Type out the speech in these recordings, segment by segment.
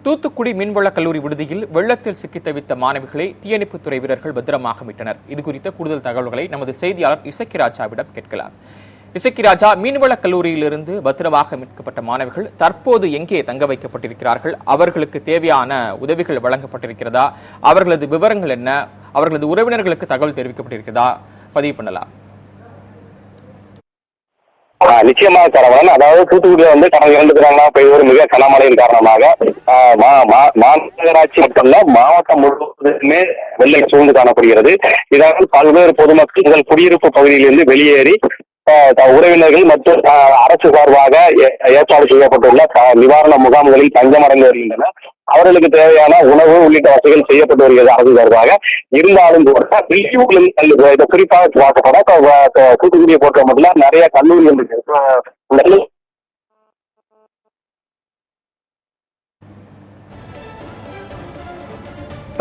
தூத்துக்குடி மீன்வள கல்லூரி விடுதியில் வெள்ளத்தில் சிக்கித் தவித்த மாணவிகளை தீயணைப்புத்துறை வீரர்கள் பத்திரமாக மீட்டனர். இதுகுறித்த கூடுதல் தகவல்களை நமது செய்தியாளர் இசக்கிராஜாவிடம் கேட்கலாம். இசக்கிராஜா, மீன்வள கல்லூரியிலிருந்து பத்திரமாக மீட்கப்பட்ட மாணவிகள் தற்போது எங்கே தங்க வைக்கப்பட்டிருக்கிறார்கள்? அவர்களுக்கு தேவையான உதவிகள் வழங்கப்பட்டிருக்கிறதா? அவர்களது விவரங்கள் என்ன? அவர்களது உறவினர்களுக்கு தகவல் தெரிவிக்கப்பட்டிருக்கிறதா? பதிவு பண்ணலாம். நிச்சயமாக தரவன். அதாவது தூத்துக்குடியில கடந்த 2 தினங்களா பெய்த ஒரு மிக கனமழையின் காரணமாக மாநகராட்சி மட்டுமல்ல மாவட்டம் முழுவதுமே வெள்ளம் சூழ்ந்து காணப்படுகிறது. இதனால் பல்வேறு பொதுமக்கள் குடியிருப்பு பகுதியிலிருந்து வெளியேறி உறவினர்கள் மற்றும் அரசு சார்பாக ஏற்பாடு செய்யப்பட்டுள்ள நிவாரண முகாம்களில் தஞ்சமடைந்து வருகின்றனர். அவர்களுக்கு தேவையான உணவு உள்ளிட்ட வசதிகள் செய்யப்பட்டு வருகிறது அரசு சார்பாக. இருந்தாலும் கூட வெளியூர்ல குறிப்பாக பார்க்கப்பட தூத்துக்குடியை பொறுத்த மட்டும் நிறைய கல்லூரிகள் இருக்கு.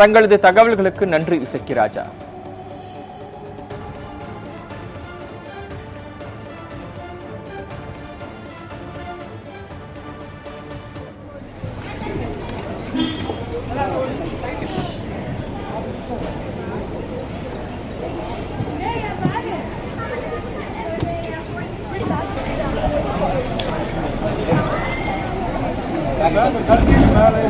தங்களது தகவல்களுக்கு நன்றி இசக்கிராஜா. மேலே